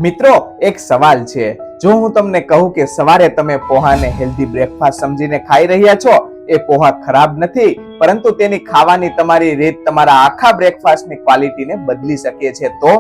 મિત્રો, એક સવાલ છે. જો હું તમને કહું કે સવારે તમે પોહાને હેલ્ધી બ્રેકફાસ્ટ સમજીને ખાઈ રહ્યા છો, એ પોહા ખરાબ નથી, પરંતુ તેની ખાવાની તમારી રીત તમારા આખા બ્રેકફાસ્ટની ક્વોલિટીને બદલી શકે છે. તો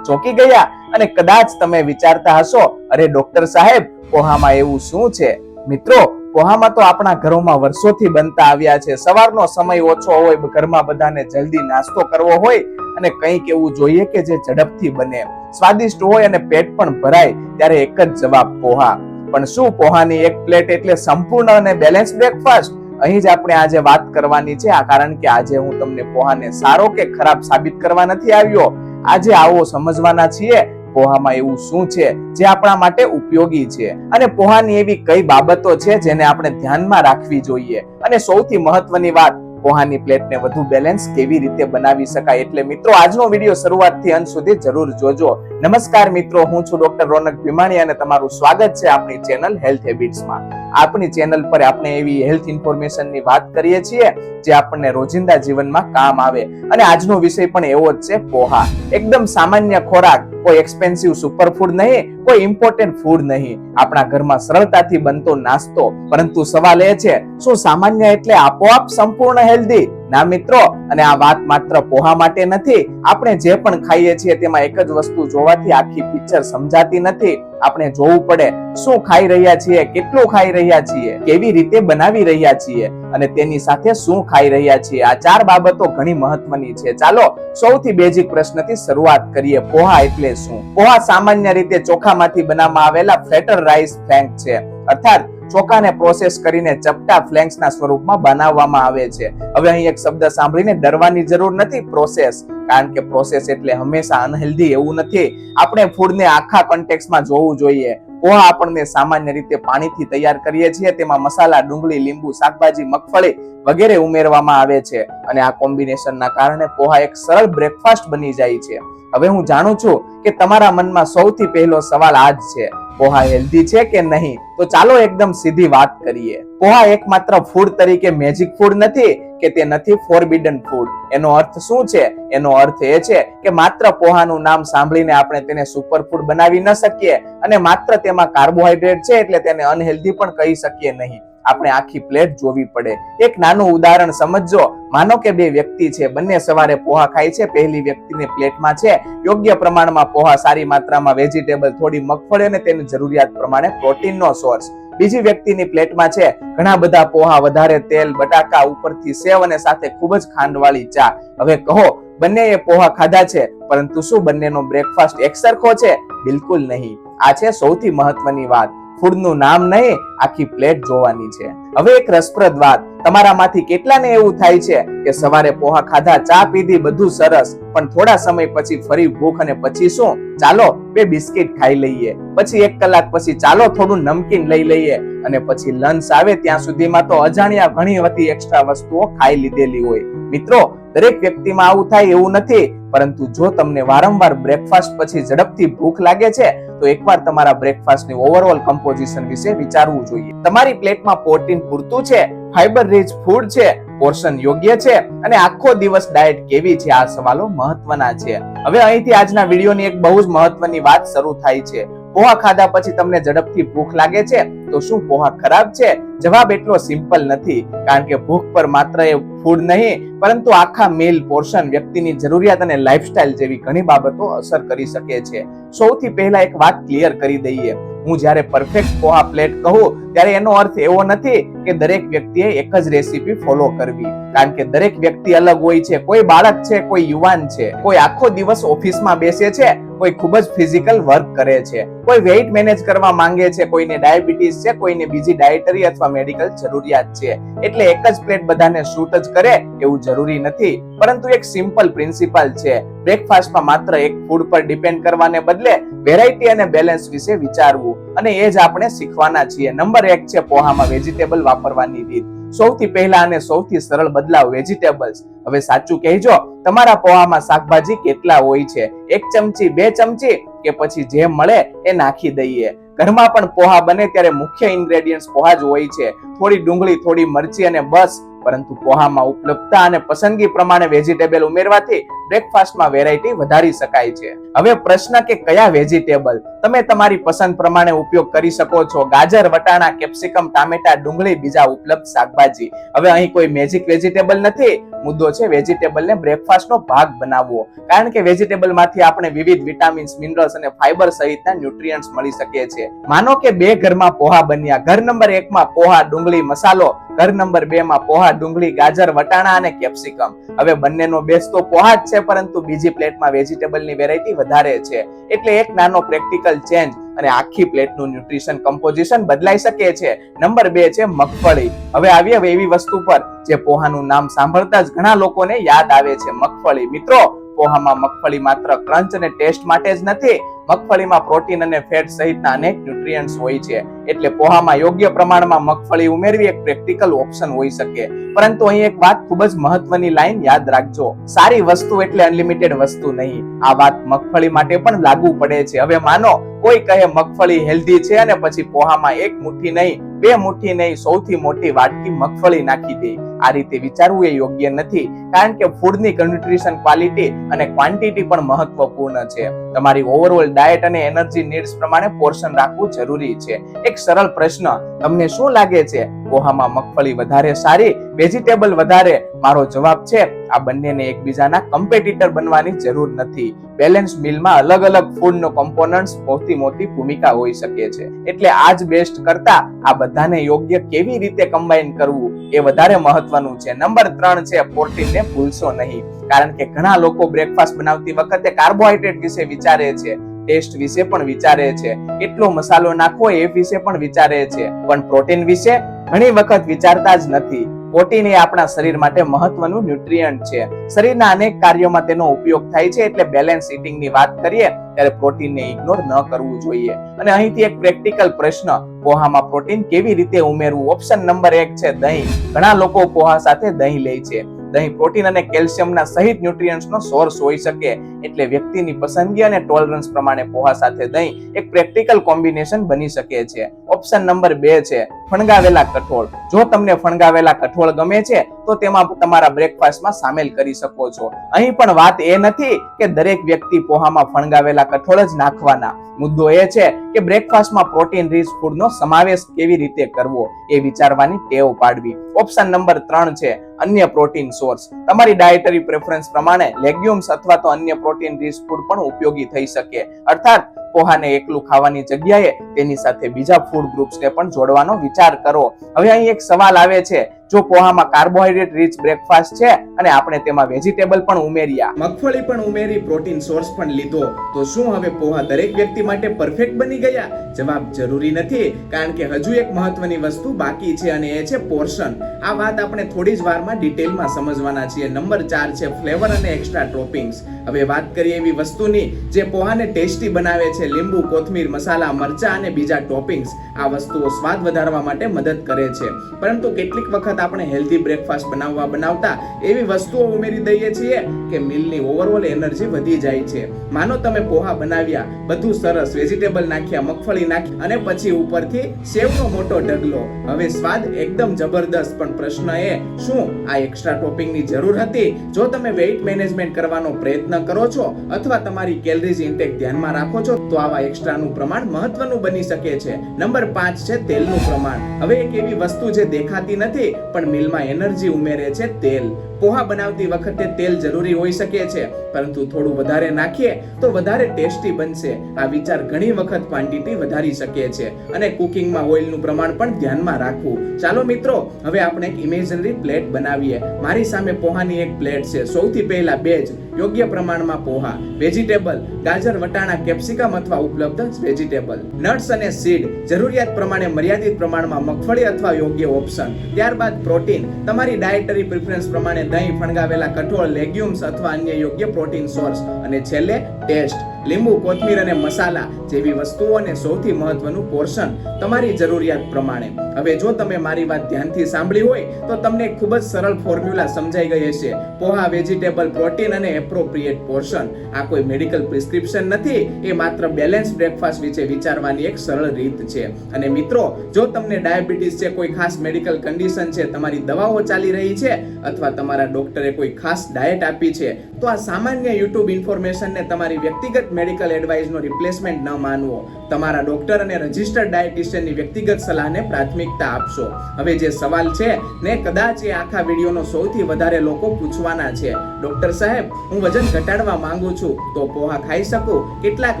ચોંકી ગયા અને કદાચ તમે વિચારતા હશો, અરે ડોક્ટર સાહેબ, પોહામાં એવું શું છે? મિત્રો, પોહામાં તો આપણા ઘરોમાં વર્ષોથી બનતા આવ્યા છે. સવારનો સમય ઓછો હોય, ઘરમાં બધાને જલ્દી નાસ્તો કરવો હોય અને કંઈક એવું જોઈએ કે જે ઝડપથી બને, સ્વાદિષ્ટ હોય અને પેટ પણ ભરાય, ત્યારે એક જ જવાબ, પોહા. પણ શું પોહાની એક પ્લેટ એટલે સંપૂર્ણ અને બેલેન્સ બ્રેકફાસ્ટ? અહીં જ આપણે આજે વાત કરવાની છે. કારણ કે આજે હું તમને પોહાને સારો કે ખરાબ સાબિત કરવા નથી આવ્યો. આજે આવો સમજવાના છીએ પોહામાં એવું શું છે જે આપણા માટે ઉપયોગી છે, અને પોહાની એવી કઈ બાબતો છે જેને આપણે ધ્યાનમાં રાખવી જોઈએ, અને સૌથી મહત્વની વાત, પોહાની પ્લેટને વધુ બેલેન્સ કેવી રીતે બનાવી શકાય. એટલે મિત્રો, આજનો વિડીયો શરૂઆતથી અંત સુધી જરૂર જોજો. નમસ્કાર મિત્રો, હું છું ડોક્ટર રોનક ભીમાણી અને તમારું સ્વાગત છે આપણી ચેનલ હેલ્થ હેબિટ્સમાં. આપણી ચેનલ પર આપણે એવી હેલ્થ ઇન્ફોર્મેશનની વાત કરીએ છીએ જે આપણને રોજિંદા જીવનમાં કામ આવે, અને આજનો વિષય પણ એવો જ છે, પોહા. એકદમ સામાન્ય ખોરાક, કોઈ એક્સપેન્સિવ સુપરફૂડ નહીં, કોઈ ઇમ્પોર્ટન્ટ ફૂડ નહીં, આપણા ઘરમાં સરળતાથી બનતો નાસ્તો. પરંતુ સવાલ એ છે, શું સામાન્ય એટલે આપોઆપ સંપૂર્ણ હેલ્ધી? ના મિત્રો, અને આ વાત માત્ર પોહા માટે નથી. આપણે જે પણ ખાઈએ છીએ તેમાં એક જ વસ્તુ જોવાથી આખી પિક્ચર સમજાતી નથી. આપણે જોવું પડે, શું ખાઈ રહ્યા છીએ, કેટલું ખાઈ રહ્યા છીએ, કેવી રીતે બનાવી રહ્યા છીએ, અને તેની સાથે શું ખાઈ રહ્યા છીએ. આ ચાર બાબતો ઘણી મહત્વની છે. ચાલો સૌથી બેઝિક પ્રશ્નથી શરૂઆત કરીએ. પોહા એટલે શું? પોહા સામાન્ય રીતે ચોખામાંથી બનાવવામાં આવેલા ફ્લેટર રાઈસ ફ્લેન્ક છે, અર્થાત ચોખાને પ્રોસેસ કરીને ચપટા ફ્લેન્ક્સના સ્વરૂપમાં બનાવવામાં આવે છે. હવે અહીં એક શબ્દ સાંભળીને ડરવાની જરૂર નથી, પ્રોસેસ. કારણ કે પ્રોસેસ એટલે હંમેશા અનહેલ્ધી એવું નથી. આપણે ફૂડને આખા કોન્ટેક્સ્ટમાં જોવું જોઈએ. પોહા આપણને સામાન્ય રીતે પાણીથી તૈયાર કરીએ છીએ. તેમાં મસાલા, ડુંગળી, લીંબુ, શાકભાજી, મગફળી વગેરે ઉમેરવામાં આવે છે, અને આ કોમ્બિનેશનના કારણે પોહા એક સરળ બ્રેકફાસ્ટ બની જાય છે. હવે હું જાણું છું કે તમારા મનમાં સૌથી પહેલો સવાલ આ જ છે, પોહા હેલ્ધી છે કે નહીં? તો ચાલો એકદમ સીધી વાત કરીએ. પોહા એકમાત્ર ફૂડ તરીકે મેજિક ફૂડ નથી કે તે નથી ફોરબિડન ફૂડ. એનો અર્થ શું છે? એનો અર્થ એ છે કે માત્ર પોહાનું નામ સાંભળીને આપણે તેને સુપરફૂડ બનાવી ન શકીએ, અને માત્ર તેમાં કાર્બોહાઈડ્રેટ છે એટલે તેને અનહેલ્ધી પણ કહી શકીએ નહીં. આપણે આખી પ્લેટ જોવી પડે. એક નાનું ઉદાહરણ સમજજો. માનો કે બે વ્યક્તિ છે, બંને સવારે પોહા ખાય છે. પહેલી વ્યક્તિની પ્લેટમાં છે યોગ્ય પ્રમાણમાં પોહા, સારી માત્રામાં વેજીટેબલ, થોડી મગફળી અને તેની જરૂરિયાત પ્રમાણે પ્રોટીનનો સોર્સ. બીજી વ્યક્તિની પ્લેટમાં છે ઘણા બધા પોહા, વધારે તેલ, બટાકા, ઉપરથી સેવ અને સાથે ખૂબ જ ખાંડવાળી ચા. હવે કહો, બંનેએ પોહા ખાધા છે, પરંતુ શું બંનેનો બ્રેકફાસ્ટ એક સરખો છે? બિલકુલ નહીં. આ છે સૌથી મહત્વની વાત. ફૂડનું નામ નહીં, આખી પ્લેટ જોવાની છે. હવે એક રસપ્રદ વાત, તમારામાંથી કેટલાને એવું થાય છે કે સવારે પોહા ખાધા, ચા પીધી, બધું સરસ, પણ થોડા સમય પછી ફરી ભૂખ, અને પછી શું? ચાલો બે બિસ્કિટ ખાઈ લઈએ, પછી 1 કલાક પછી ચાલો થોડું નમકીન લઈ લઈએ, અને પછી લંચ આવે ત્યાં સુધીમાં તો અજાણ્યા ઘણી બધી એક્સ્ટ્રા વસ્તુઓ ખાઈ લીધેલી હોય. મિત્રો, દરેક વ્યક્તિમાં આવું થાય એવું નથી, પરંતુ જો તમને વારંવાર બ્રેકફાસ્ટ પછી ઝડપથી ભૂખ લાગે છે, તો એકવાર તમારા બ્રેકફાસ્ટની ઓવરઓલ કમ્પોઝિશન વિશે વિચારવું જોઈએ. તમારી પ્લેટમાં પ્રોટીન પૂરતું છે, ફાઈબર રીચ ફૂડ છે, પોર્શન યોગ્ય છે, અને આખો દિવસ ડાયટ કેવી છે? આ સવાલો મહત્વના છે. હવે અહીંથી આજના વિડીયોની એક બહુ જ મહત્વની વાત શરૂ થાય છે. પોહા ખાધા પછી તમને ઝડપથી ભૂખ લાગે છે, તો શું પોહા ખરાબ છે? જવાબ એટલો સિમ્પલ નથી, કારણ કે ભૂખ પર માત્ર એ ફૂડ નહીં, પરંતુ આખા મીલ, પોર્શન, વ્યક્તિની જરૂરિયાત અને લાઈફસ્ટાઈલ જેવી ઘણી બાબતો અસર કરી શકે છે. સૌથી પહેલા એક વાત ક્લિયર કરી દઈએ. હું જ્યારે પરફેક્ટ પોહા પ્લેટ કહું ત્યારે એનો અર્થ એવો નથી કે દરેક વ્યક્તિએ એક જ રેસીપી ફોલો કરવી, કારણ કે દરેક વ્યક્તિ અલગ હોય છે. કોઈ બાળક છે, કોઈ યુવાન છે, કોઈ આખો દિવસ ઓફિસમાં બેસે છે, કોઈ ખૂબ જ ફિઝિકલ વર્ક કરે છે, કોઈ વેઇટ મેનેજ કરવા માંગે છે, કોઈને ડાયાબિટીસ છે, કોઈને બીજી ડાયટરી અથવા મેડિકલ જરૂરિયાત છે. એટલે એક જ પ્લેટ બધાને શૂટ જ કરે એવું જરૂરી નથી, પરંતુ એક સિમ્પલ પ્રિન્સિપલ છે. બ્રેકફાસ્ટમાં માત્ર એક ફૂડ પર ડિપેન્ડ કરવાને બદલે વેરાયટી અને બેલેન્સ વિશે વિચારવું, અને એ જ આપણે શીખવાના છીએ. નંબર 1 છે પોહામાં વેજીટેબલ વાપરવાની રીત. સૌથી પહેલા અને સૌથી સરળ બદલાવ, વેજીટેબલ્સ. હવે સાચું કહેજો, તમારા પોહામાં શાકભાજી કેટલા હોય છે? 1 ચમચી, 2 ચમચી, કે પછી જે મળે એ નાખી દઈએ? ઘરમાં પણ પોહા બને ત્યારે મુખ્ય ઇન્ગ્રેડિયન્ટ્સ પોહા જ હોય છે. થોડી ડુંગળી, થોડી મરચી અને બસ. પરંતુ પોહામાં ઉપલબ્ધતા અને પસંદગી પ્રમાણે વેજીટેબલ ઉમેરવાથી બ્રેકફાસ્ટમાં વેરાયટી વધારી શકાય છે. હવે પ્રશ્ન કે કયા વેજીટેબલ તમે તમારી પસંદ પ્રમાણે ઉપયોગ કરી શકો છો. ગાજર, વટાણા, કેપ્સિકમ, ટામેટા, ડુંગળી, બીજા ઉપલબ્ધ શાકભાજી. હવે અહીં કોઈ મેજિક વેજીટેબલ નથી. મુદ્દો છે વેજીટેબલને બ્રેકફાસ્ટનો ભાગ બનાવવો. કારણ કે વેજીટેબલ માંથી આપણે વિવિધ વિટામિન્સ, મિનરલ્સ અને ફાઈબર સહિતના ન્યુટ્રિયન્ટ્સ મળી શકે છે. માનો કે બે ઘરમાં પોહા બન્યા. ઘર નંબર 1 માં પોહા, ડુંગળી, મસાલો. ઘર નંબર 2 માં પોહા, ડુંગળી, ગાજર, વટાણા અને કેપ્સિકમ. હવે બંનેનો બેઝ તો પોહા જ છે, પરંતુ બીજી પ્લેટમાં વેજીટેબલની વેરાયટી વધારે છે. એટલે એક નાનો પ્રેક્ટિકલ ચેન્જ અને આખી પ્લેટનું ન્યુટ્રિશન કમ્પોઝિશન બદલાઈ શકે છે. નંબર 2 છે મગફળી. હવે આવીએ એવી વસ્તુ પર જે પોહાનું નામ સાંભળતા જ ઘણા લોકોને યાદ આવે છે, મગફળી. મિત્રો, પોહામાં મગફળી માત્ર ક્રંચ અને ટેસ્ટ માટે જ નથી. મગફળીમાં પ્રોટીન અને ફેટ સહિતના અનેક ન્યુટ્રિયન્ટ્સ હોય છે. એટલે પોહામાં યોગ્ય પ્રમાણમાં મગફળી ઉમેરવી એક પ્રેક્ટિકલ ઓપ્શન હોઈ શકે. પરંતુ અહીં એક વાત ખૂબ જ મહત્વની લાઈન યાદ રાખજો. સારી વસ્તુ એટલે અનલિમિટેડ વસ્તુ નહીં. આ વાત મગફળી માટે પણ લાગુ પડે છે. હવે માનો કોઈ કહે મગફળી હેલ્ધી છે અને પછી પોહામાં એક મુઠ્ઠી નહીં, 2 મુઠ્ઠી નહીં, સૌથી મોટી વાટકી મગફળી નાખી દે. આ રીતે વિચારવું એ યોગ્ય નથી. કારણ કે ફૂડની ન્યુટ્રિશન ક્વોલિટી અને ક્વોન્ટિટી પણ મહત્વપૂર્ણ છે. તમારી ઓવરઓલ ડાયટ અને એનર્જી નીડ્સ પ્રમાણે પોર્શન રાખવું જરૂરી છે. એક સરળ પ્રશ્ન, તમને શું લાગે છે? પોહામાં મગફળી વધારે સારી, વેજીટેબલ વધારે? મારો જવાબ છે આ બંનેને એકબીજાના કમ્પિટિટર બનવાની જરૂર નથી. બેલેન્સ મીલમાં અલગ અલગ ફૂડનો કોમ્પોનન્ટ્સ મોટી ભૂમિકા હોઈ શકે છે. એટલે આ જ બેસ્ટ કરતા આ બધાને યોગ્ય કેવી રીતે કમ્બાઈન કરવું એ વધારે મહત્વનું છે. નંબર 3 છે પ્રોટીનને ભૂલશો નહીં. કારણ કે ઘણા લોકો બ્રેકફાસ્ટ બનાવતી વખતે કાર્બોહાઈડ્રેટ વિશે વિચારે છે, ટેસ્ટ વિશે પણ વિચારે છે, કેટલો મસાલો નાખવો એ વિશે પણ વિચારે છે, પણ પ્રોટીન વિશે ઘણી વખત વિચારતા જ નથી. પ્રોટીન એ આપણા શરીર માટે મહત્વનું ન્યુટ્રિયન્ટ છે. શરીરના અનેક કાર્યોમાં તેનો ઉપયોગ થાય છે. એટલે બેલેન્સ ઈટિંગ ની વાત કરીએ ત્યારે પ્રોટીનને ઇગ્નોર ન કરવું જોઈએ. અને અહીંથી એક પ્રેક્ટિકલ પ્રશ્ન, પોહામાં પ્રોટીન કેવી રીતે ઉમેરવું? ઓપ્શન નંબર 1 છે દહીં. ઘણા લોકો પોહા સાથે દહીં લે છે. દહીં પ્રોટીન અને કેલ્શિયમના સહિત ન્યુટ્રિયન્ટ્સનો સોર્સ હોઈ શકે. એટલે વ્યક્તિની પસંદગી અને ટોલરન્સ પ્રમાણે પોહા સાથે દહીં એક પ્રેક્ટિકલ કોમ્બિનેશન બની શકે છે. ઓપ્શન નંબર 2 છે ફણગાવેલા કઠોળ. જો તમને ફણગાવેલા કઠોળ ગમે છે તો તેમાં તમારા બ્રેકફાસ્ટમાં સામેલ કરી શકો છો. અહીં પણ વાત એ નથી કે દરેક વ્યક્તિ પોહામાં ફણગાવેલા કઠોળ જ નાખવાના. મુદ્દો એ છે કે બ્રેકફાસ્ટમાં પ્રોટીન રીચ ફૂડનો સમાવેશ કેવી રીતે કરવો એ વિચારવાની ટેવ પાડવી. ઓપ્શન નંબર 3 છે અન્ય પ્રોટીન સોર્સ. તમારી ડાયટરી પ્રેફરન્સ પ્રમાણે લેગ્યુમ્સ અથવા તો અન્ય પ્રોટીન રીચ ફૂડ પણ ઉપયોગી થઈ શકે. અર્થાત પોહાને એકલું ખાવાની જગ્યાએ તેની સાથે બીજા ફૂડ ગ્રુપ્સને પણ જોડવાનો વિચાર કરો. હવે અહીં એક સવાલ આવે છે, જો પોહામાં કાર્બોહાઈડ્રેટ રીચ બ્રેકફાસ્ટ છે અને આપણે તેમાં વેજીટેબલ પણ ઉમેર્યા, મગફળી પણ ઉમેરી, પ્રોટીન સોર્સ પણ લીધો, તો શું હવે પોહા દરેક વ્યક્તિ માટે પરફેક્ટ બની ગયા? જવાબ જરૂરી નથી. કારણ કે હજુ એક મહત્વની વસ્તુ બાકી છે અને એ છે પોર્શન. આ વાત આપણે થોડી જ વારમાં ડિટેલમાં સમજવાના છીએ. નંબર 4 છે ફ્લેવર અને એક્સ્ટ્રા ટોપિંગ્સ. હવે વાત કરીએ એવી વસ્તુની જે પોહાને ટેસ્ટી બનાવે છે. લીંબુ, કોથમીર, મસાલા, મરચા અને બીજા ટોપિંગ્સ. આ વસ્તુઓ સ્વાદ વધારવા માટે મદદ કરે છે. પરંતુ કેટલીક વખત આપણે હેલ્ધી બ્રેકફાસ્ટ બનાવતા એવી વસ્તુઓ ઉમેરી દઈએ છીએ કે મીલની ઓવરઓલ એનર્જી વધી જાય છે. માનો તમે પોહા બનાવ્યા, બધું સરસ, વેજીટેબલ નાખ્યા, મગફળી નાખી અને પછી ઉપરથી સેવનો મોટો ઢગલો. હવે સ્વાદ એકદમ જબરદસ્ત, પણ પ્રશ્ન એ, શું આ એક્સ્ટ્રા ટોપિંગની જરૂર હતી? જો તમે વેઇટ મેનેજમેન્ટ કરવાનો પ્રયત્ન કરો છો અથવા તમારી કેલરીઝ ઇન્ટેક ધ્યાનમાં રાખો છો તો આવા એક્સ્ટ્રાનું પ્રમાણ મહત્વનું બની શકે છે. નંબર 5 છે તેલનું પ્રમાણ. હવે એક એવી વસ્તુ જે દેખાતી નથી પણ મિલમાં એનર્જી ઉમેરે છે, તેલ. પોહા બનાવતી વખતે તેલ જરૂરી હોઈ શકે છે, પરંતુ થોડું વધારે નાખીએ તો વધારે ટેસ્ટી બનશે. આ વિચાર ઘણી વખત ક્વોન્ટિટી વધારી શકે છે અને કુકિંગમાં ઓઇલનું પ્રમાણ પણ ધ્યાનમાં રાખવું. ચાલો મિત્રો, હવે આપણે એક ઇમેજનરી પ્લેટ બનાવીએ. મારી સામે પોહાની એક પ્લેટ છે. સૌથી પહેલા બેજ, યોગ્ય પ્રમાણમાં પોહા, વેજીટેબલ, ગાજર, વટાણા, કેપ્સિકમ અથવા ઉપલબ્ધ વેજીટેબલ, નટ્સ અને સીડ, જરૂરિયાત પ્રમાણે મર્યાદિત પ્રમાણમાં મગફળી અથવા યોગ્ય ઓપ્શન. ત્યારબાદ પ્રોટીન, તમારી ડાયટરી પ્રેફરન્સ પ્રમાણે દહીં, ફણગાવેલા કઠોળ, લેગ્યુમ્સ અથવા અન્ય યોગ્ય પ્રોટીન સોર્સ. અને છેલ્લે ટેસ્ટ. લીંબુ, કોથમીર અને મસાલા જેવી વસ્તુઓ અને સૌથી મહત્વનું પોર્શન તમારી જરૂરિયાત પ્રમાણે. હવે જો તમે મારી વાત ધ્યાનથી સાંભળી હોય તો તમને ખૂબ જ સરળ ફોર્મ્યુલા સમજાઈ ગઈ હશે. પોહા, વેજીટેબલ, પ્રોટીન અને એપ્રોપ્રિએટ પોર્શન. આ કોઈ મેડિકલ પ્રિસ્ક્રિપ્શન નથી, એ માત્ર બેલેન્સ બ્રેકફાસ્ટ વિશે વિચારવાની એક સરળ રીત છે. અને મિત્રો, જો તમને ડાયાબિટીસ છે, કોઈ ખાસ મેડિકલ કન્ડિશન છે, તમારી દવાઓ ચાલી રહી છે અથવા તમારા ડોક્ટરે કોઈ ખાસ ડાયટ આપી છે, તો આ સામાન્ય યુટ્યુબ ઇન્ફોર્મેશનને તમારી વ્યક્તિગત મેડિકલ એડવાઇસનો રિપ્લેસમેન્ટ ન માનવો. તમારા ડોક્ટર અને રજિસ્ટર્ડ ડાયટિશિયનની વ્યક્તિગત સલાહને પ્રાથમિકતા આપશો. હવે જે સવાલ છે ને, કદાચ એ આખા વિડીયોનો સૌથી વધારે લોકો પૂછવાના છે, ડોક્ટર સાહેબ, હું વજન ઘટાડવા માંગુ છું, તો પોહા ખાઈ શકું? કેટલાક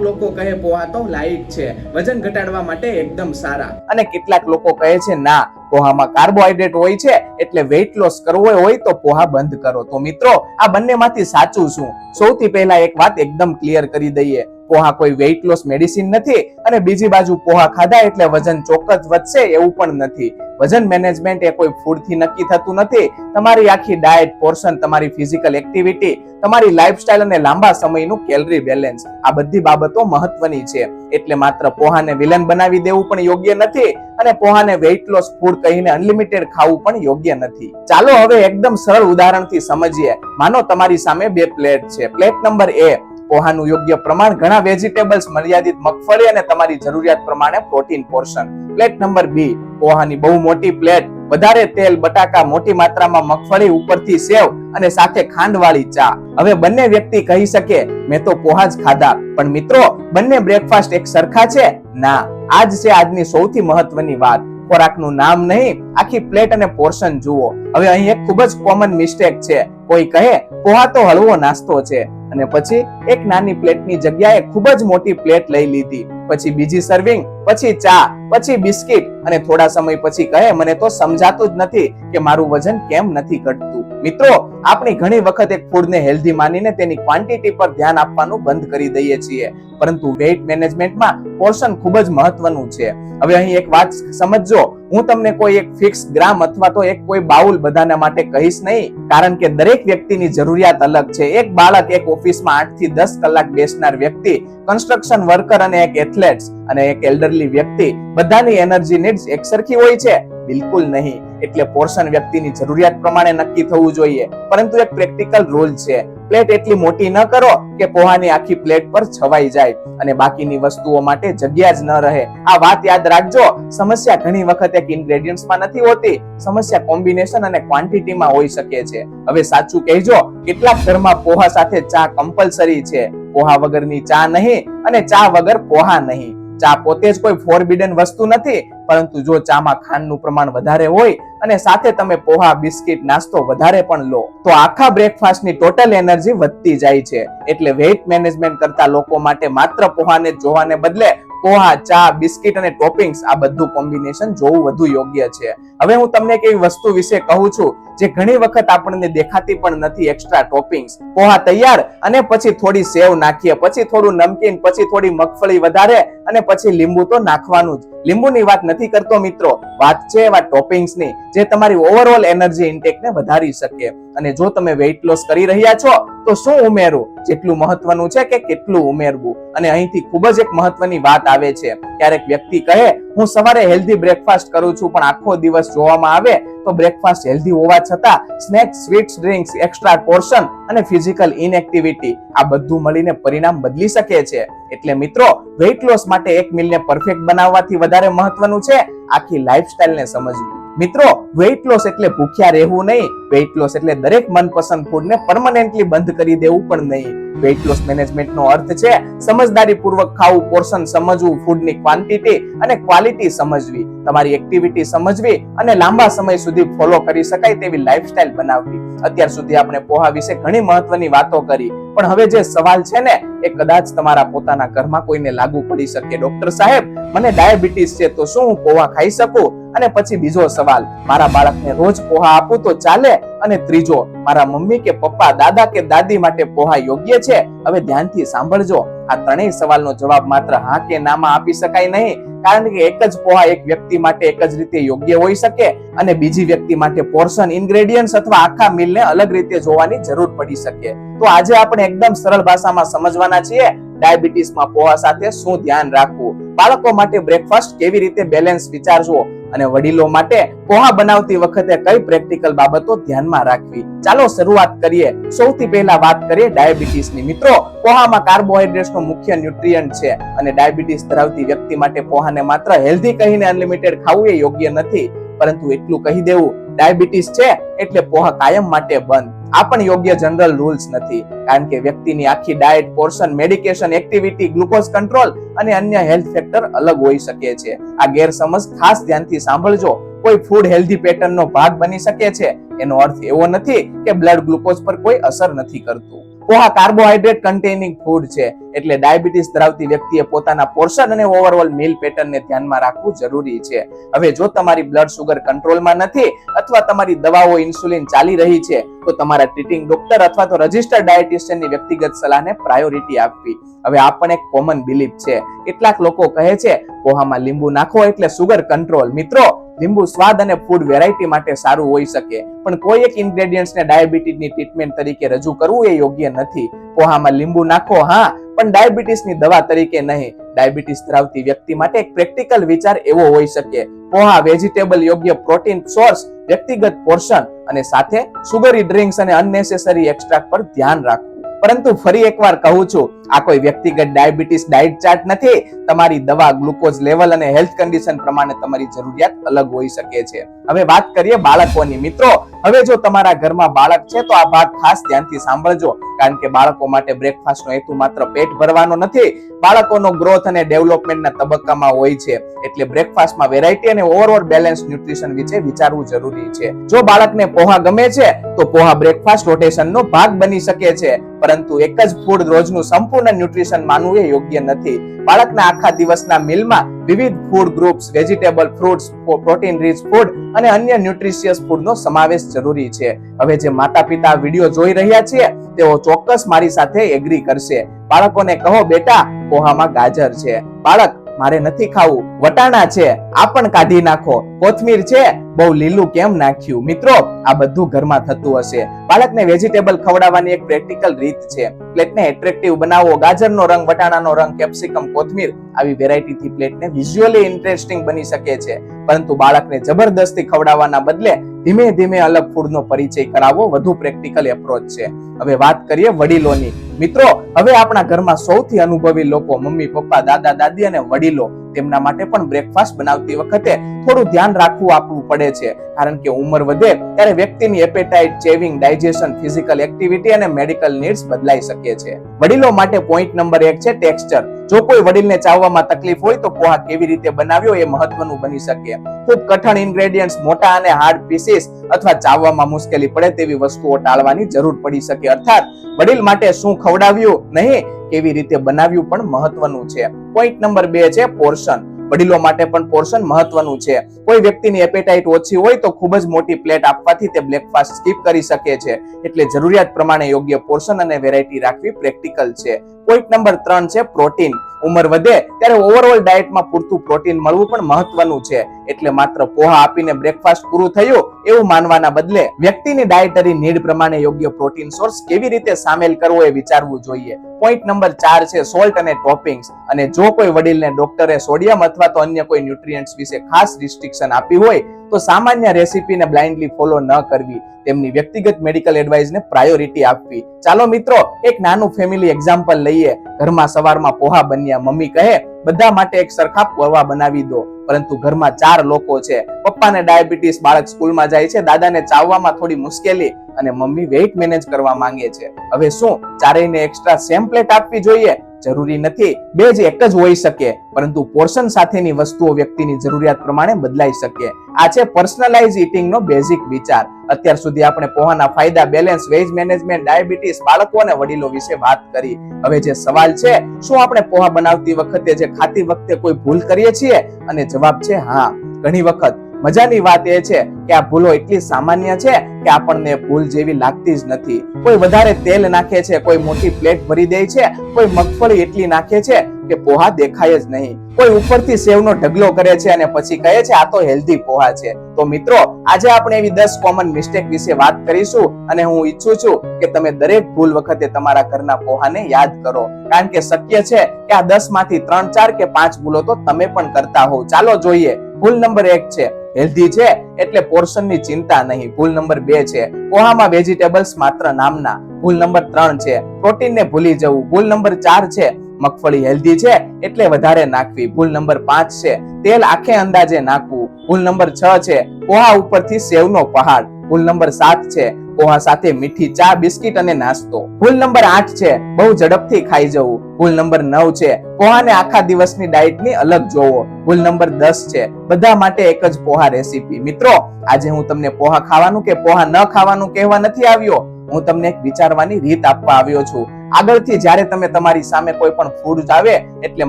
લોકો કહે પોહા તો લાઇટ છે, વજન ઘટાડવા માટે એકદમ સારા, અને કેટલાક લોકો કહે છે ના, પોહામાં કાર્બોહાઈડ્રેટ હોય છે એટલે વેઇટ લોસ કરવો હોય તો પોહા બંધ કરો. તો મિત્રો, આ બંનેમાંથી સાચું શું? સૌથી પહેલા એક વાત એકદમ ક્લિયર કરી દઈએ, પોહા કોઈ વેઇટ લોસ મેડિસિન નથી, અને બીજી બાજુ પોહા ખાધા એટલે વજન ચોક્કસ વધશે એવું પણ નથી. વજન મેનેજમેન્ટ એ કોઈ ફૂડથી નક્કી થતું નથી. તમારી આખી ડાયટ, પોર્શન, તમારી ફિઝિકલ એક્ટિવિટી, તમારી લાઈફસ્ટાઈલ અને લાંબા સમયનું કેલરી બેલેન્સ, આ બધી બાબતો મહત્વની છે. એટલે માત્ર પોહાને વિલન બનાવી દેવું પણ યોગ્ય નથી, અને પોહાને વેઇટ લોસ ફૂડ કહીને અનલિમિટેડ ખાવું પણ યોગ્ય નથી. ચાલો હવે એકદમ સરળ ઉદાહરણથી સમજીએ. માનો તમારી સામે બે પ્લેટ છે. પ્લેટ નંબર A, પોહાનું યોગ્ય પ્રમાણ, ઘણા વેજીટેબલ્સ, મર્યાદિત મગફળી અને તમારી જરૂરિયાત પ્રમાણે protein portion. Plate number B, પોહાની બહુ મોટી પ્લેટ, વધારે તેલ, બટાકા, મોટી માત્રામાં મગફળી, ઉપરથી સેવ અને સાથે ખાંડવાળી ચા. હવે બંને વ્યક્તિ કહી શકે મેં તો પોહા જ ખાધા, પણ મિત્રો, બંને બ્રેકફાસ્ટ એક સરખા છે? ના. આજ છે આજની સૌથી મહત્વની વાત. ખોરાકનું નામ નહીં, આખી પ્લેટ અને પોર્શન જુઓ. હવે અહીં એક ખૂબ જ કોમન મિસ્ટેક છે. કોઈ કહે પોહા તો હળવો નાસ્તો છે, અને પછી એક નાની પ્લેટની જગ્યાએ ખૂબ જ મોટી પ્લેટ લઈ લીધી, પછી બીજી સર્વિંગ, પછી ચા, પછી બિસ્કિટ, અને થોડા સમય પછી કહે મને તો સમજાતું જ નથી કે મારું વજન કેમ નથી ઘટતું. મિત્રો, આપણે ઘણી વખત એક ફૂડને હેલ્ધી માનીને તેની ક્વોન્ટિટી પર ધ્યાન આપવાનું બંધ કરી દઈએ છીએ, પરંતુ વેઇટ મેનેજમેન્ટમાં પોર્શન ખૂબ જ મહત્વનું છે. હવે અહીં એક વાત સમજજો, હું તમને કોઈ એક ફિક્સ ગ્રામ અથવા તો એક કોઈ બાઉલ બધાના માટે કહીશ નહીં, કારણ કે દરેક વ્યક્તિની જરૂરિયાત અલગ છે. એક બાળક એક ઓફિસમાં 8 થી 10 કલાક બેસનાર વ્યક્તિ, કન્સ્ટ્રક્શન વર્કર અને એક એથ્લેટ્સ અને એક એલ્ડરલી વ્યક્તિ, બધાની એનર્જી નીડ્સ એકસરખી હોય છે? બિલકુલ નહીં. એટલે પોર્શન વ્યક્તિની જરૂરિયાત પ્રમાણે નક્કી થવું જોઈએ, પરંતુ એક પ્રેક્ટિકલ રૂલ છે, પ્લેટ એટલી મોટી ન કરો કે પોહાની આખી પ્લેટ પર છવાઈ જાય અને બાકીની વસ્તુઓ માટે જગ્યા જ ન રહે. આ વાત યાદ રાખજો. સમસ્યા ઘણી વખત એક ઇન્ગ્રેડિયન્ટ્સમાં નથી હોતી, સમસ્યા કોમ્બિનેશન અને ક્વોન્ટિટીમાં હોઈ શકે છે. હવે સાચું કહેજો, કેટલાક ઘરમાં પોહા સાથે ચા કમ્પલસરી છે, પોહા વગરની ચા નહીં અને ચા વગર પોહા નહીં. ચા પોતે જ કોઈ ફોરબિડન વસ્તુ નથી, પરંતુ જો ચામાં ખાંડનું પ્રમાણ વધારે હોય અને સાથે તમે પોહા, બિસ્કિટ, નાસ્તો વધારે પણ લો, તો આખા બ્રેકફાસ્ટની ટોટલ એનર્જી વધતી જાય છે. એટલે વેઇટ મેનેજમેન્ટ કરતા લોકો માટે માત્ર પોહાને જોવાને બદલે પોહા, ચા, બિસ્કિટ અને ટોપિંગ્સ, આ બધું કોમ્બિનેશન જોવું વધુ યોગ્ય છે. હવે હું તમને એક એવી વસ્તુ વિશે કહું છું જે ઘણી વખત આપણને દેખાતી પણ નથી, એક્સ્ટ્રા ટોપિંગ્સ. પોહા તૈયાર અને પછી થોડી સેવ નાખીએ, પછી થોડું નમકીન, પછી થોડી મગફળી વધારે અને પછી લીંબુ તો નાખવાનું જ. લીંબુની વાત નથી કરતો મિત્રો, વાત છે એવા ટોપિંગ્સની જે તમારી ઓવરઓલ એનર્જી ઇન્ટેકને વધારી શકે. અને જો તમે વેઇટ લોસ કરી રહ્યા છો તો શું ઉમેરવું, જેટલું મહત્વનું છે કે કેટલું ઉમેરવું. અને અહીંથી ખૂબ જ એક મહત્વની વાત આવે છે. ક્યારેક વ્યક્તિ કહે હું સવારે હેલ્ધી બ્રેકફાસ્ટ કરું છું, પણ આખો દિવસ જોવામાં આવે તો બ્રેકફાસ્ટ હેલ્ધી હોવા છતાં snacks, sweets, drinks, extra portion અને ફિઝિકલ ઇનએક્ટિવિટી, આ બધું મળીને પરિણામ બદલી શકે છે. એટલે મિત્રો, વેઇટ લોસ માટે એક મીલને પરફેક્ટ બનાવવાથી વધારે મહત્વનું છે આખી લાઈફસ્ટાઈલને સમજવી. મિત્રો, વેઇટ લોસ એટલે ભૂખ્યા રહેવું નહીં, વેઇટ લોસ એટલે દરેક મનપસંદ ફૂડને પરમનન્ટલી બંધ કરી દેવું પણ નહીં. વેઇટ લોસ મેનેજમેન્ટનો અર્થ છે સમજદારી પૂર્વક ખાવું, પોર્શન સમજવું, ફૂડની ક્વોન્ટિટી અને ક્વોલિટી સમજવી, તમારી એક્ટિવિટી સમજવી અને લાંબા સમય સુધી ફોલો કરી શકાય તેવી લાઈફસ્ટાઈલ બનાવવી. અત્યાર સુધી આપણે પોહા વિશે ઘણી મહત્વની વાતો કરી, પણ હવે જે સવાલ છે ને, એ કદાચ તમારા પોતાના ઘરમાં કોઈને લાગુ પડી શકે. ડોક્ટર સાહેબ, મને ડાયાબિટીસ છે, તો શું હું પોહા ખાઈ શકું? અને પછી બીજો સવાલ, મારા બાળકને રોજ પોહા આપું તો ચાલે? અને ત્રીજો, મારા મમ્મી કે પપ્પા, દાદા કે દાદી માટે પોહા યોગ્ય છે? હવે ધ્યાનથી સાંભળજો, આ ત્રણેય સવાલનો જવાબ માત્ર હા કે ના માં આપી શકાય નહીં, કારણ કે એક જ પોહા એક વ્યક્તિ માટે એક જ રીતે યોગ્ય હોઈ શકે અને બીજી વ્યક્તિ માટે પોર્શન, ઇન્ગ્રેડિયન્ટ્સ અથવા આખા મીલને અલગ રીતે જોવાની જરૂર પડી શકે. તો આજે આપણે એકદમ સરળ ભાષામાં સમજવાના છીએ ડાયાબિટીસમાં પોહા સાથે શું ધ્યાન રાખવું, બાળકો માટે બ્રેકફાસ્ટ કેવી રીતે બેલેન્સ વિચારવો અને વડીલો માટે પોહા બનાવતી વખતે કઈ પ્રેક્ટિકલ બાબતો ધ્યાનમાં રાખવી. ચાલો શરૂઆત કરીએ. સૌથી પહેલા વાત કરીએ ડાયાબિટીસની. મિત્રો, પોહામાં કાર્બોહાઈડ્રેટ્સનો મુખ્ય ન્યુટ્રિયન્ટ છે અને ડાયાબિટીસ ધરાવતી વ્યક્તિ માટે પોહાને માત્ર હેલ્ધી કહીને અનલિમિટેડ ખાવું એ યોગ્ય નથી, પરંતુ એટલું કહી દેવું ડાયાબિટીસ છે એટલે પોહા કાયમ માટે બંધ, આ પણ યોગ્ય જનરલ રૂલ્સ નથી, કારણ કે વ્યક્તિની આખી diet, portion, medication, activity, glucose control અને અન્ય હેલ્થ ફેક્ટર અલગ હોઈ શકે છે. આ ગેરસમજ ખાસ ધ્યાનથી સાંભળજો. કોઈ ફૂડ હેલ્ધી પેટર્નનો ભાગ બની શકે છે એનો અર્થ એવો નથી કે બ્લડ ગ્લુકોઝ પર કોઈ અસર નથી કરતું. પોહા કાર્બોહાઈડ્રેટ કન્ટેનિંગ ફૂડ છે એટલે ડાયાબિટીસ ધરાવતી વ્યક્તિએ પોતાના પોર્શન અને ઓવરઓલ મીલ પેટર્નને ધ્યાનમાં રાખવું જરૂરી છે. હવે જો તમારી બ્લડ સુગર કંટ્રોલમાં નથી અથવા તમારી દવાઓ, ઇન્સ્યુલિન ચાલી રહી છે તો તમારા ટ્રીટિંગ ડોક્ટર અથવા તો રજિસ્ટર્ડ ડાયટિશિયનની વ્યક્તિગત સલાહને પ્રાયોરિટી આપવી. હવે આ પણ એક કોમન બિલીફ છે. કેટલાક લોકો કહે છે પોહામાં લીંબુ નાખો એટલે સુગર કંટ્રોલ. મિત્રો, લીંબુ સ્વાદ અને ફૂડ વેરાયટી માટે સારું હોઈ શકે, પણ કોઈ એક ઇન્ગ્રેડિયન્ટ્સને ડાયાબિટીસની ટ્રીટમેન્ટ તરીકે રજૂ કરવું એ યોગ્ય નથી. પોહામાં લીંબુ નાખો, હા, પણ ડાયાબિટીસની દવા તરીકે નહીં. ડાયાબિટીસ ધરાવતી વ્યક્તિ માટે એક પ્રેક્ટિકલ વિચાર એવો હોઈ શકે: પોહા, વેજીટેબલ, યોગ્ય પ્રોટીન સોર્સ, વ્યક્તિગત પોર્શન અને સાથે સુગરી ડ્રિંક્સ અને અનનેસેસરી એક્સ્ટ્રા પર ધ્યાન રાખવું. પરંતુ ફરી એકવાર કહું છું, આ કોઈ વ્યક્તિગત ડાયાબિટીસ ડાયટ ચાર્ટ નથી. તમારી દવા, ગ્લુકોઝ લેવલ અને હેલ્થ કન્ડિશન પ્રમાણે તમારી જરૂરિયાત અલગ હોઈ શકે છે. હવે વાત કરીએ બાળકોની. મિત્રો, હવે જો તમારા ઘરમાં બાળક છે તો આ ભાગ ખાસ ધ્યાનથી સાંભળજો, કારણ કે બાળકો માટે બ્રેકફાસ્ટનો હેતુ માત્ર પેટ ભરવાનો નથી. બાળકોનો ગ્રોથ અને ડેવલપમેન્ટના તબક્કામાં હોય છે, એટલે બ્રેકફાસ્ટમાં વેરાયટી અને ઓવરઓલ બેલેન્સ ન્યુટ્રિશન વિશે વિચારવું જરૂરી છે. જો બાળકને પોહા ગમે છે તો પોહા બ્રેકફાસ્ટ રોટેશનનો ભાગ બની શકે છે, પરંતુ એક જ ફૂડ રોજનું સંપૂર્ણ ન્યુટ્રિશન માનવું એ યોગ્ય નથી. બાળકના આખા દિવસના મીલમાં વિવિધ food groups, vegetable, fruits, protein rich food અને અન્ય ન્યુટ્રિશિયસ ફૂડનો સમાવેશ જરૂરી છે. હવે જે માતા પિતા વિડીયો જોઈ રહ્યા છે તેઓ ચોક્કસ મારી સાથે એગ્રી કરશે. બાળકોને કહો, બેટા, પોહામાં ગાજર છે. બાળક: મારે નથી ખાવું. વટાણા છે, આ પણ કાઢી નાખો. કોથમીર છે, બહુ લીલું કેમ નાખ્યું? મિત્રો, આ બધું ઘરમાં થતું હશે. બાળકને વેજીટેબલ ખવડાવવાની એક પ્રેક્ટિકલ રીત છે. પ્લેટને એટ્રેક્ટિવ બનાવો. ગાજરનો રંગ, વટાણાનો રંગ, કેપ્સિકમ, કોથમીર આવી વેરાયટીથી પ્લેટને વિઝ્યુઅલી ઇન્ટરેસ્ટિંગ બની શકે છે, પરંતુ બાળકને જબરદસ્તી ખવડાવવાના બદલે ધીમે ધીમે અલગ ફૂડનો પરિચય કરાવવો વધુ પ્રેક્ટિકલ એપ્રોચ છે. હવે વાત કરીએ વડીલોની. મિત્રો, હવે આપણા ઘરમાં સૌથી અનુભવી લોકો, મમ્મી, પપ્પા, દાદા, દાદી અને વડીલો, તેમના માટે પણ બ્રેકફાસ્ટ બનાવતી વખતે થોડું ધ્યાન આપવું પડે છે, કારણ કે ઉંમર વધે ત્યારે વ્યક્તિની એપેટાઇટ, ચેવિંગ, ડાયજેશન, ફિઝિકલ એક્ટિવિટી અને મેડિકલ નીડ્સ બદલાઈ શકે છે. વડીલો માટે પોઈન્ટ નંબર 1 છે ટેક્સચર. જો કોઈ વડીલને ચાવવામાં તકલીફ હોય તો પોહા કેવી રીતે બનાવ્યો એ મહત્વનું બની શકે. ખૂબ કઠણ ઇન્ગ્રેડિયન્ટ્સ, મોટા અને હાર્ડ પીસીસ અથવા ચાવવામાં મુશ્કેલી પડે તેવી વસ્તુઓ ટાળવાની જરૂર પડી શકે. અર્થાત વડીલ માટે શું ખવડાવ્યું નહીં, કેવી રીતે બનાવ્યું પણ મહત્વનું છે. પોઈન્ટ નંબર 2 છે પોર્શન. વડીલો માટે પણ પોર્શન મહત્વનું છે. કોઈ વ્યક્તિની એપેટાઇટ ઓછી હોય તો ખૂબ જ મોટી પ્લેટ આપવાથી તે બ્રેકફાસ્ટ સ્કીપ કરી શકે છે, એટલે જરૂરિયાત પ્રમાણે યોગ્ય પોર્શન અને વેરાયટી રાખવી પ્રેક્ટિકલ છે. પોઈન્ટ નંબર 3 છે પ્રોટીન. ઉંમર વધે ત્યારે ઓવરઓલ ડાયટમાં પૂરતું પ્રોટીન મળવું પણ મહત્વનું છે, એટલે માત્ર પોહા આપીને બ્રેકફાસ્ટ પૂરું થયું એવું માનવાના બદલે વ્યક્તિની ડાયટરી નીડ પ્રમાણે યોગ્ય પ્રોટીન સોર્સ કેવી રીતે સામેલ કરવો એ વિચારવું જોઈએ. પોઈન્ટ નંબર 4 છે સોલ્ટ અને ટોપિંગ્સ. અને જો કોઈ વડીલને ડોક્ટરે સોડિયમ અથવા તો અન્ય કોઈ ન્યુટ્રિયન્ટ્સ વિશે ખાસ રિસ્ટ્રિક્શન આપી હોય તો સામાન્ય રેસીપીને બ્લાઇન્ડલી ફોલો ન કરવી. તેમની વ્યક્તિગત મેડિકલ એડવાઇસને પ્રાયોરિટી આપવી. ચાલો મિત્રો, એક નાનું ફેમિલી એક્ઝામ્પલ લઈએ. ઘરમાં સવારમાં પોહા બન્યા. મમ્મી કહે, બધા માટે એક સરખા પોહા બનાવી દો. પરંતુ ઘરમાં 4 લોકો છે. પપ્પાને ડાયાબિટીસ, બાળક સ્કૂલમાં જાય છે, દાદાને ચાવવામાં થોડી મુશ્કેલી અને મમ્મી વેઇટ મેનેજ કરવા માંગે છે. હવે શું ચારેયને એક્સ્ટ્રા સેમ પ્લેટ આપવી જોઈએ? જરૂરી નથી. બે જ એક જ હોઈ શકે, પરંતુ પોર્શન સાથેની વસ્તુઓ વ્યક્તિની જરૂરિયાત પ્રમાણે બદલાઈ શકે. આ છે પર્સનલાઇઝ ઈટિંગનો બેઝિક વિચાર. અત્યાર સુધી આપણે પોહાના ફાયદા, બેલેન્સ, વેઇટ મેનેજમેન્ટ, ડાયાબિટીસ, બાળકો અને વડીલો વિશે વાત કરી. હવે જે સવાલ છે, શું આપણે પોહા બનાવતી વખતે જે ખાતી વખતે કોઈ ભૂલ કરીએ છીએ? અને જવાબ છે હા. ઘણી વખત મજાની વાત એ છે કે આ ભૂલો એટલી સામાન્ય છે કે આપણને ભૂલ જેવી લાગતી જ નથી. કોઈ વધારે તેલ નાખે છે, કોઈ મોટી પ્લેટ ભરી દે છે, કોઈ મગફળી એટલી નાખે છે કે પોહા દેખાય જ નહીં, કોઈ ઉપરથી સેવનો ઢગલો કરે છે અને પછી કહે છે આ તો હેલ્ધી પોહા છે. તો મિત્રો, આજે આપણે એવી 10 કોમન મિસ્ટેક વિશે વાત કરીશું અને હું ઈચ્છું છું કે તમે દરેક ભૂલ વખતે તમારા ઘરના પોહાને યાદ કરો, કારણ કે શક્ય છે કે આ 10 માંથી 3, 4 કે 5 ભૂલો તો તમે પણ કરતા હોવ. ચાલો જોઈએ. ભૂલ નંબર 1 છે હેલ્ધી છે એટલે પોર્શનની ચિંતા નહીં. ભૂલ નંબર 2 છે પોહામાં વેજીટેબલ્સ માત્ર નામના. ભૂલ નંબર 3 છે પ્રોટીનને ભૂલી જવું. ભૂલ નંબર 4 છે મગફળી હેલ્ધી છે એટલે વધારે નાખવી. ભૂલ નંબર 5 છે તેલ આખે અંદાજે નાખવું. ભૂલ નંબર 6 છે પોહા ઉપરથી સેવનો પહાડ. ભૂલ નંબર 7 છે પોહા સાથે મીઠી ચા, બિસ્કિટ અને નાસ્તો. ભૂલ નંબર 8 છે બહુ ઝડપથી ખાઈ જવું. ભૂલ નંબર 9 છે પોહાને આખા દિવસની ડાયટની અલગ જોવો. ભૂલ નંબર 10 છે બધા માટે એક જ પોહા રેસીપી. મિત્રો, આજે હું તમને પોહા ખાવાનું કે પોહા ન ખાવાનું કહેવા નથી આવ્યો, હું તમને એક વિચારવાની રીત આપવા આવ્યો છું. આગળથી જ્યારે તમે તમારી સામે કોઈ પણ ફૂડ આવે એટલે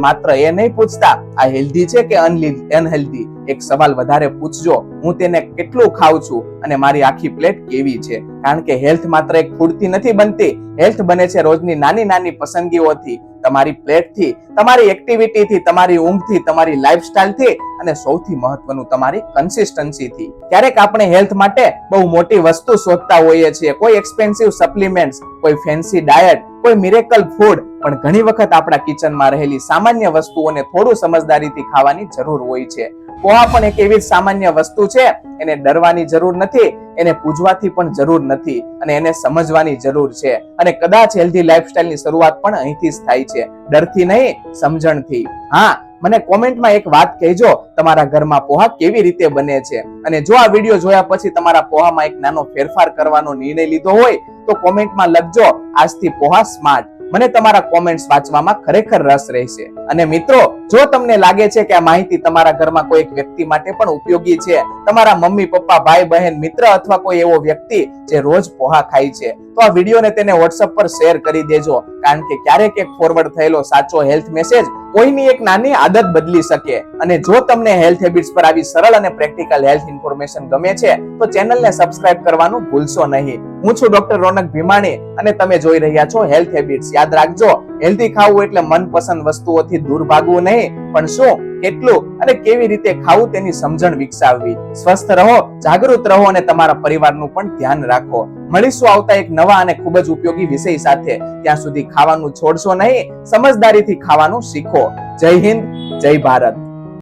માત્ર એ નહીં પૂછતા આ હેલ્ધી છે કે અનહેલ્ધી. એક સવાલ વધારે પૂછજો, હું તેને કેટલું ખાઉં છું અને મારી આખી પ્લેટ કેવી છે. કારણ કે હેલ્થ માત્ર એક ફૂડથી નથી બનતી, હેલ્થ બને છે રોજની નાની નાની પસંદગીઓથી, તમારી પ્લેટથી, તમારી એક્ટિવિટીથી, તમારી ઊંઘથી, તમારી લાઈફસ્ટાઈલથી અને સૌથી મહત્વનું તમારી કન્સિસ્ટન્સીથી. ક્યારેક આપણે હેલ્થ માટે બહુ મોટી વસ્તુ શોધતા હોઈએ છીએ, કોઈ એક્સપેન્સિવ સપ્લિમેન્ટ્સ, કોઈ ફેન્સી ડાયટ, કોઈ મિરેકલ ફૂડ, પણ ઘણી વખત આપણા કિચનમાં રહેલી સામાન્ય વસ્તુઓને થોડું સમજદારીથી ખાવાની જરૂર હોય છે. પોહા પણ એક એવી સામાન્ય વસ્તુ છે, એને ડરવાની જરૂર નથી, એને પૂજવાથી પણ જરૂર નથી અને એને સમજવાની જરૂર છે. અને કદાચ હેલ્ધી લાઈફસ્ટાઈલની શરૂઆત પણ અહીંથી જ થાય છે, ડરથી નહીં, સમજણથી. હા, મને કોમેન્ટમાં એક વાત કહેજો, તમારા ઘરમાં પોહા કેવી રીતે બને છે. અને જો આ વિડીયો જોયા પછી તમારા પોહામાં એક નાનો ફેરફાર કરવાનો નિર્ણય લીધો હોય તો કોમેન્ટમાં લખજો આજથી પોહા સ્માર્ટ. મને તમારા કોમેન્ટ્સ વાંચવામાં ખરેખર રસ રહેશે. અને મિત્રો, જો તમને લાગે છે કે આ માહિતી તમારા ઘરમાં કોઈ એક વ્યક્તિ માટે પણ ઉપયોગી છે, તમારા મમ્મી, પપ્પા, ભાઈ, બહેન, મિત્ર અથવા કોઈ એવો વ્યક્તિ જે રોજ પોહા ખાય છે, તો આ વિડીયોને તેને WhatsApp પર શેર કરી દેજો. કારણ કે ક્યારેક એક ફોરવર્ડ થયેલો સાચો હેલ્થ મેસેજ કોઈની એક નાની આદત બદલી શકે. અને જો તમને હેલ્થ હેબિટ્સ પર આવી સરળ અને પ્રેક્ટિકલ હેલ્થ ઇન્ફોર્મેશન ગમે છે તો ચેનલને સબસ્ક્રાઇબ કરવાનું ભૂલશો નહીં. હું છું ડોક્ટર રોનક ભીમાણી અને તમે જોઈ રહ્યા છો હેલ્થ હેબિટ્સ. યાદ રાખજો, હેલ્ધી ખાવું એટલે મનપસંદ વસ્તુઓથી દૂર ભાગવું નહીં, પણ શું, કેટલું અને કેવી રીતે ખાવું તેની સમજણ વિકસાવવી. સ્વસ્થ રહો, જાગૃત રહો અને તમારા પરિવારનું પણ ધ્યાન રાખો. મળીશું આવતા એક નવા અને ખૂબ જ ઉપયોગી વિષય સાથે. ત્યાં સુધી ખાવાનું છોડશો નહીં, સમજદારીથી ખાવાનું શીખો. જય હિન્દ, જય ભારત.